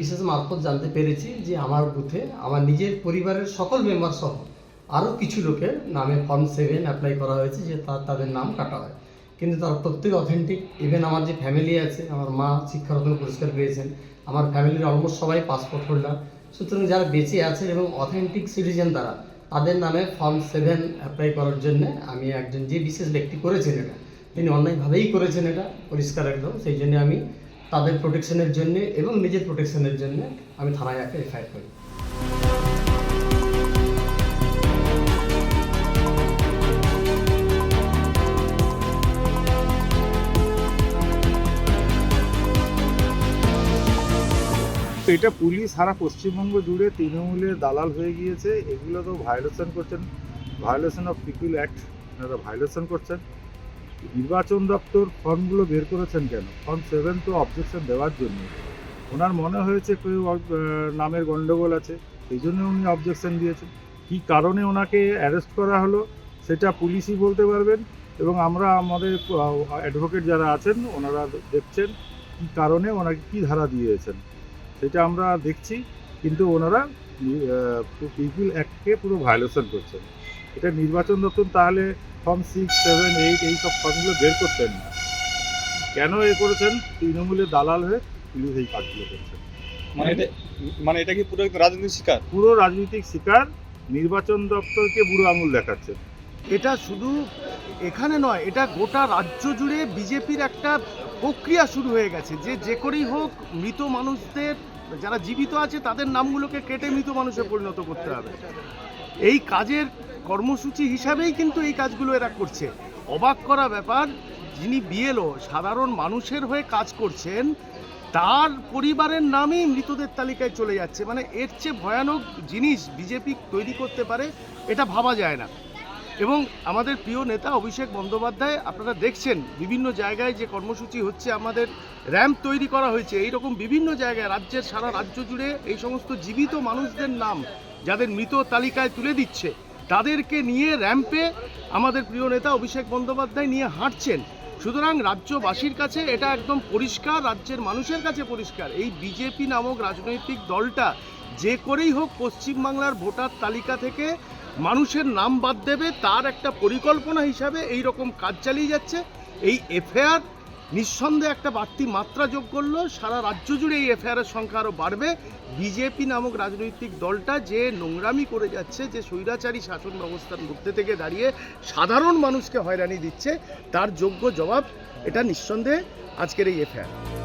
বিশেষ মারফত জানতে পেরেছি যে আমার বুথে আমার নিজের পরিবারের সকল মেম্বার সহ আরও কিছু লোকের নামে ফর্ম 7 অ্যাপ্লাই করা হয়েছে যে তাদের নাম কাটা হয়, কিন্তু তার প্রত্যেক অথেন্টিক। ইভেন আমার যে ফ্যামিলি আছে, আমার মা শিক্ষারত্ন পুরস্কার পেয়েছেন, আমার ফ্যামিলির অলমোস্ট সবাই পাসপোর্ট হোল্ডার। সুতরাং যারা বেঁচে আছে এবং অথেন্টিক সিটিজেন তারা, তাদের নামে ফর্ম 7 অ্যাপ্লাই করার জন্য আমি একজন যে বিশেষ ব্যক্তি করেছেন এটা, তিনি অন্যায়ভাবেই করেছেন, এটা পরিষ্কার একদম। সেই জন্য আমি তাদের প্রোটেকশনের জন্য এবং নিজের প্রোটেকশনের জন্য আমি থানায় একটা এফআইআর করি। এটা পুলিশ সারা পশ্চিমবঙ্গ জুড়ে তৃণমূলের দালাল হয়ে গিয়েছে। এগুলো তো ভায়োলেশন করছেন, ভায়োলেশন অফ পিপল অ্যাক্ট এনারা ভায়োলেশন করছেন। নির্বাচন দপ্তর ফর্মগুলো বের করেছেন কেন? ফর্ম 7 তো অবজেকশন দেওয়ার জন্য। ওনার মনে হয়েছে কেউ নামের গণ্ডগোল আছে, সেই জন্য উনি অবজেকশন দিয়েছেন। কী কারণে ওনাকে অ্যারেস্ট করা হলো সেটা পুলিশই বলতে পারবেন, এবং আমরা আমাদের অ্যাডভোকেট যারা আছেন ওনারা দেখছেন কী কারণে ওনাকে কী ধারা দিয়েছেন সেটা আমরা দেখছি। কিন্তু ওনারা পিপল অ্যাক্টকে পুরো ভায়োলেশন করছেন। এটা নির্বাচন দপ্তর তাহলে ফর্ম 6, 7, 8 এই সব ফর্মগুলো বের করতেন না। কেন করেছেন? তৃণমূলের দালাল হয়ে পুলিশ এই কাজগুলো করছেন। এটা কি পুরো রাজনৈতিক শিকার? পুরো রাজনৈতিক শিকার। নির্বাচন দপ্তরকে বুড়ো আঙুল দেখাচ্ছেন। এটা শুধু এখানে নয়, এটা গোটা রাজ্য জুড়ে বিজেপির একটা প্রক্রিয়া শুরু হয়ে গেছে যে করেই হোক মৃত মানুষদের, যারা জীবিত আছে তাদের নামগুলোকে কেটে মৃত মানুষে পরিণত করতে হবে। এই কাজের কর্মসূচি হিসাবেই কিন্তু এই কাজগুলো এরা করছে। অবাক করা ব্যাপার, যিনি বিএলও সাধারণ মানুষের হয়ে কাজ করছেন, তার পরিবারের নামেই মৃতদের তালিকায় চলে যাচ্ছে। মানে এর চেয়ে ভয়ানক জিনিস বিজেপি তৈরি করতে পারে এটা ভাবা যায় না। এবং আমাদের প্রিয় নেতা অভিষেক বন্দ্যোপাধ্যায়, আপনারা দেখছেন বিভিন্ন জায়গায় যে কর্মসূচি হচ্ছে, আমাদের র্যাম্প তৈরি করা হয়েছে, এইরকম বিভিন্ন জায়গায় রাজ্যের সারা রাজ্য জুড়ে এই সমস্ত জীবিত মানুষদের নাম যাদের মৃত তালিকায় তুলে দিচ্ছে, তাদেরকে নিয়ে র্যাম্পে আমাদের প্রিয় নেতা অভিষেক বন্দ্যোপাধ্যায় নিয়ে হাঁটছেন। সুতরাং রাজ্যবাসীর কাছে এটা একদম পরিষ্কার, রাজ্যের মানুষের কাছে পরিষ্কার, এই বিজেপি নামক রাজনৈতিক দলটা যে করেই হোক পশ্চিমবাংলার ভোটার তালিকা থেকে মানুষের নাম বাদ দেবে, তার একটা পরিকল্পনা হিসাবে এই রকম কাজ চালিয়ে যাচ্ছে। এই এফআইআর নিঃসন্দেহে একটা বাড়তি মাত্রা যোগ করলো। সারা রাজ্য জুড়ে এই এফআইআরের সংখ্যা আরও বাড়বে। বিজেপি নামক রাজনৈতিক দলটা যে নোংরামি করে যাচ্ছে, যে স্বৈরাচারী শাসন ব্যবস্থার মধ্যে থেকে দাঁড়িয়ে সাধারণ মানুষকে হয়রানি দিচ্ছে, তার যোগ্য জবাব এটা নিঃসন্দেহে আজকের এই এফআইআর।